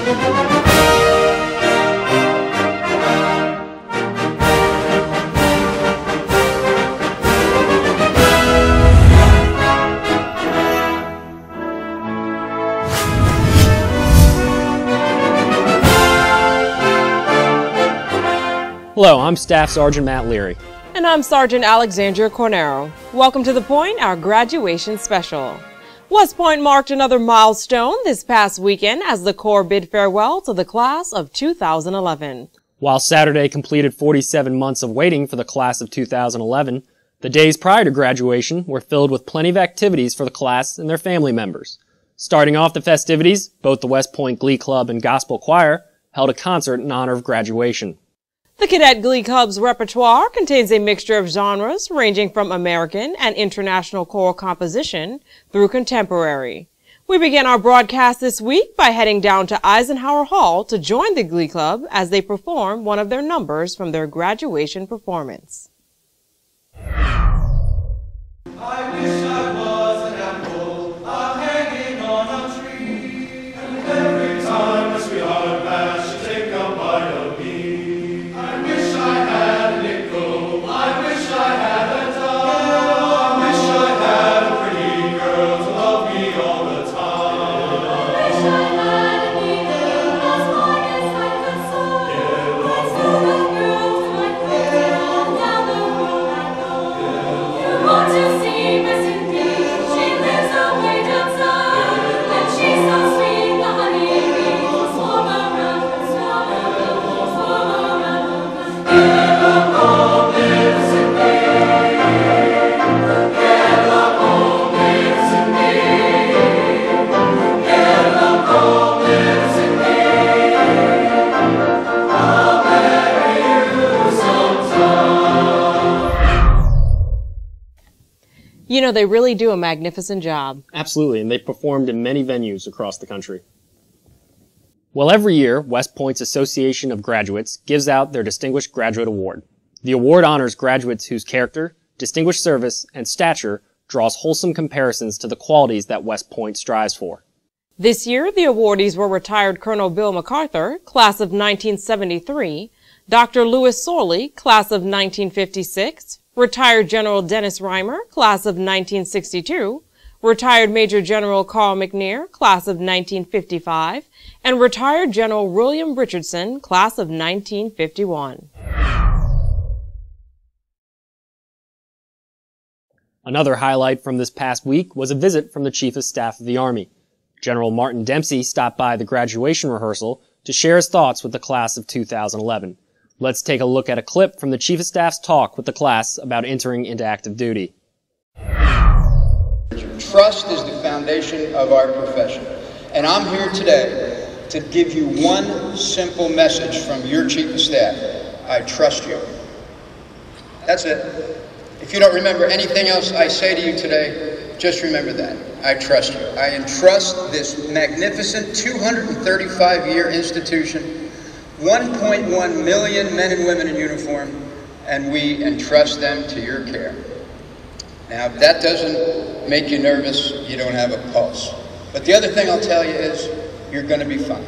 Hello, I'm Staff Sergeant Matt Leary. And I'm Sergeant Alexandria Corneiro. Welcome to The Point, our graduation special. West Point marked another milestone this past weekend as the Corps bid farewell to the class of 2011. While Saturday completed 47 months of waiting for the class of 2011, the days prior to graduation were filled with plenty of activities for the class and their family members. Starting off the festivities, both the West Point Glee Club and Gospel Choir held a concert in honor of graduation. The Cadet Glee Club's repertoire contains a mixture of genres ranging from American and international choral composition through contemporary. We begin our broadcast this week by heading down to Eisenhower Hall to join the Glee Club as they perform one of their numbers from their graduation performance. I wish I was an apple hanging on a tree, and every time a sweetheart passed, she'd take a bite of me. I wish I had a nickel, I wish I had a dime, I wish I had a pretty girl to love me all the time. I wish I had a needle as long as I could sew. Let's go, little girls, like crazy on down the road I go. You want to see Miss Indeed? She lives away down south, and she's so sweet, the honey bees will swarm around her, swarm around her, swarm around her. Yellow home lives in me. Yellow home lives in me. Yellow home lives in me. I'll marry you sometime. You know, they really do a magnificent job. Absolutely, and they performed in many venues across the country. Well, every year, West Point's Association of Graduates gives out their Distinguished Graduate Award. The award honors graduates whose character, distinguished service, and stature draws wholesome comparisons to the qualities that West Point strives for. This year, the awardees were retired Colonel Bill MacArthur, class of 1973, Dr. Louis Sorley, class of 1956, retired General Dennis Reimer, class of 1962, retired Major General Carl McNair, class of 1955, and retired General William Richardson, class of 1951. Another highlight from this past week was a visit from the Chief of Staff of the Army. General Martin Dempsey stopped by the graduation rehearsal to share his thoughts with the class of 2011. Let's take a look at a clip from the Chief of Staff's talk with the class about entering into active duty. Trust is the foundation of our profession. And I'm here today to give you one simple message from your Chief of Staff. I trust you. That's it. If you don't remember anything else I say to you today, just remember that. I trust you. I entrust this magnificent 235-year institution, 1.1 million men and women in uniform, and we entrust them to your care. Now, if that doesn't make you nervous, you don't have a pulse. But the other thing I'll tell you is, you're going to be fine.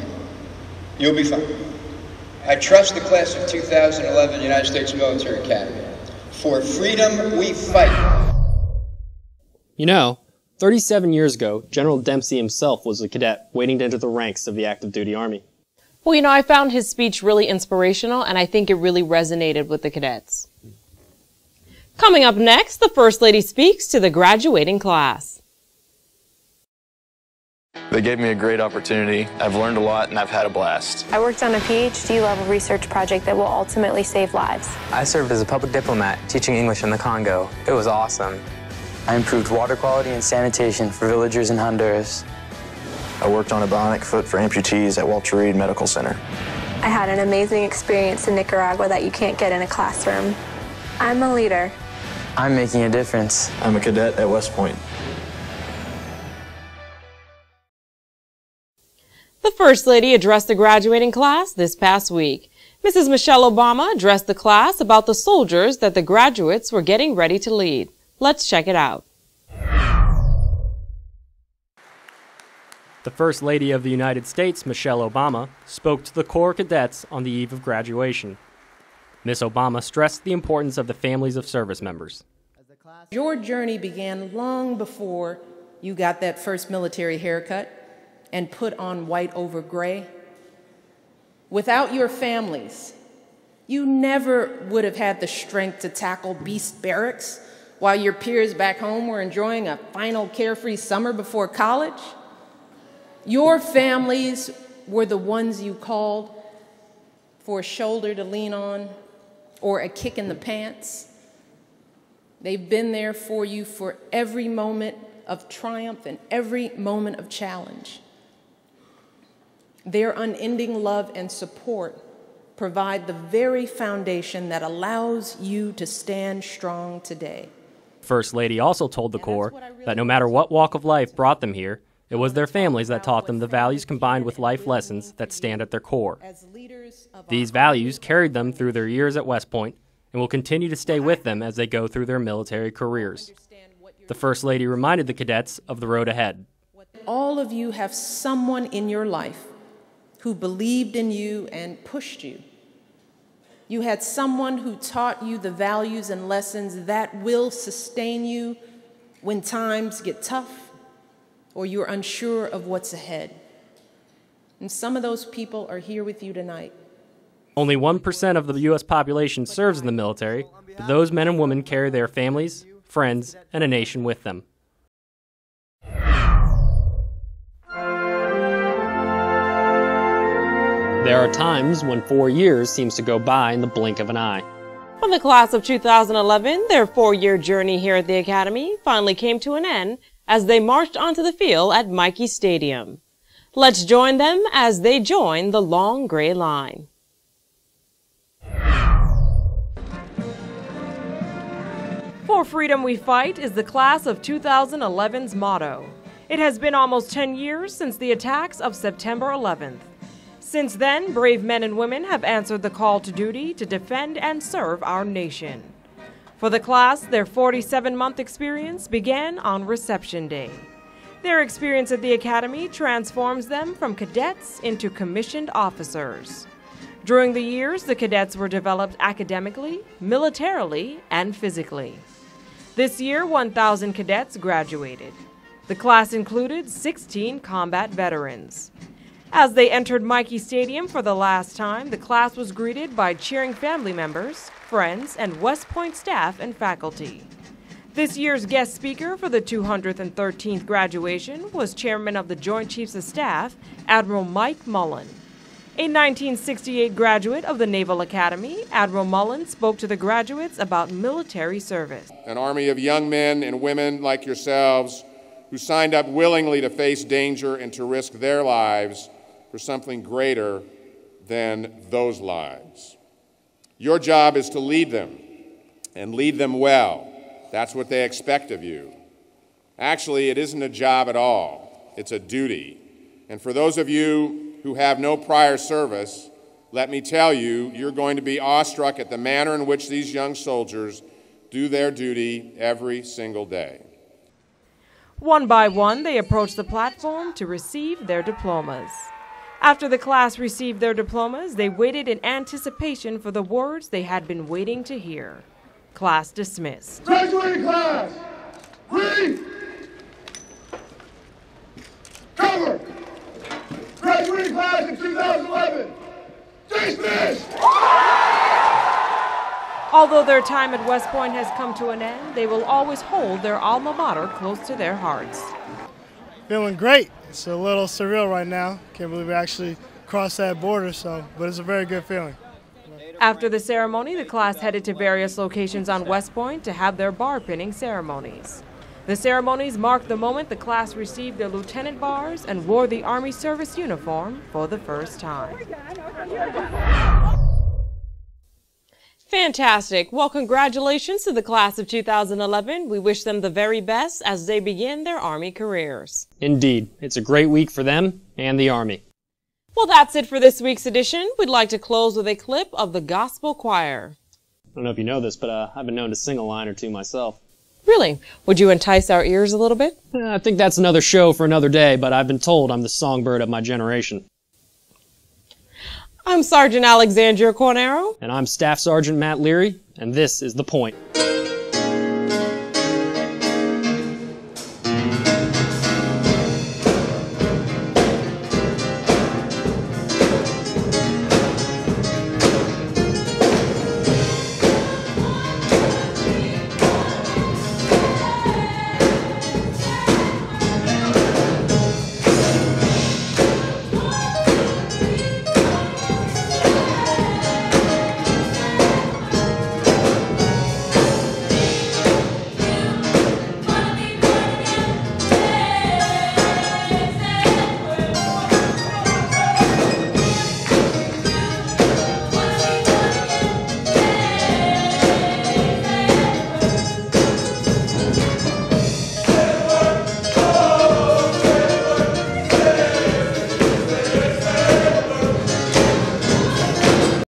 You'll be fine. I trust the class of 2011 United States Military Academy. For freedom, we fight. You know, 37 years ago, General Dempsey himself was a cadet waiting to enter the ranks of the active duty Army. Well, you know, I found his speech really inspirational, and I think it really resonated with the cadets. Coming up next, the First Lady speaks to the graduating class. They gave me a great opportunity. I've learned a lot and I've had a blast. I worked on a PhD-level research project that will ultimately save lives. I served as a public diplomat teaching English in the Congo. It was awesome. I improved water quality and sanitation for villagers in Honduras. I worked on a bionic foot for amputees at Walter Reed Medical Center. I had an amazing experience in Nicaragua that you can't get in a classroom. I'm a leader. I'm making a difference. I'm a cadet at West Point. The First Lady addressed the graduating class this past week. Mrs. Michelle Obama addressed the class about the soldiers that the graduates were getting ready to lead. Let's check it out. The First Lady of the United States, Michelle Obama, spoke to the Corps cadets on the eve of graduation. Miss Obama stressed the importance of the families of service members. Your journey began long before you got that first military haircut and put on white over gray. Without your families, you never would have had the strength to tackle beast barracks while your peers back home were enjoying a final carefree summer before college. Your families were the ones you called for a shoulder to lean on or a kick in the pants. They've been there for you for every moment of triumph and every moment of challenge. Their unending love and support provide the very foundation that allows you to stand strong today. First Lady also told the Corps that no matter what walk of life brought them here, it was their families that taught them the values combined with life lessons that stand at their core. These values carried them through their years at West Point and will continue to stay with them as they go through their military careers. The First Lady reminded the cadets of the road ahead. All of you have someone in your life who believed in you and pushed you. You had someone who taught you the values and lessons that will sustain you when times get tough or you're unsure of what's ahead. And some of those people are here with you tonight. Only 1% of the U.S. population serves in the military, but those men and women carry their families, friends, and a nation with them. There are times when 4 years seems to go by in the blink of an eye. For the class of 2011, their 4-year journey here at the Academy finally came to an end as they marched onto the field at Michie Stadium. Let's join them as they join the long gray line. For freedom we fight is the class of 2011's motto. It has been almost 10 years since the attacks of September 11th. Since then, brave men and women have answered the call to duty to defend and serve our nation. For the class, their 47-month experience began on reception day. Their experience at the Academy transforms them from cadets into commissioned officers. During the years, the cadets were developed academically, militarily, and physically. This year, 1,000 cadets graduated. The class included 16 combat veterans. As they entered Michie Stadium for the last time, the class was greeted by cheering family members, friends, and West Point staff and faculty. This year's guest speaker for the 213th graduation was Chairman of the Joint Chiefs of Staff, Admiral Mike Mullen. A 1968 graduate of the Naval Academy, Admiral Mullen spoke to the graduates about military service. An army of young men and women like yourselves who signed up willingly to face danger and to risk their lives for something greater than those lives. Your job is to lead them, and lead them well. That's what they expect of you. Actually, it isn't a job at all. It's a duty. And for those of you who have no prior service, let me tell you, you're going to be awestruck at the manner in which these young soldiers do their duty every single day. One by one, they approached the platform to receive their diplomas. After the class received their diplomas, they waited in anticipation for the words they had been waiting to hear. Class dismissed. Graduating class, ready, cover. Graduating class in 2011, dismissed. Although their time at West Point has come to an end, they will always hold their alma mater close to their hearts. Feeling great. It's a little surreal right now. Can't believe we actually crossed that border, but it's a very good feeling. After the ceremony, the class headed to various locations on West Point to have their bar pinning ceremonies. The ceremonies marked the moment the class received their lieutenant bars and wore the Army service uniform for the first time. Fantastic. Well, congratulations to the class of 2011. We wish them the very best as they begin their Army careers. Indeed. It's a great week for them and the Army. Well, that's it for this week's edition. We'd like to close with a clip of the Gospel Choir. I don't know if you know this, but I've been known to sing a line or two myself. Really? Would you entice our ears a little bit? I think that's another show for another day, but I've been told I'm the songbird of my generation. I'm Sergeant Alexandria Corneiro. And I'm Staff Sergeant Matt Leary, and this is The Point.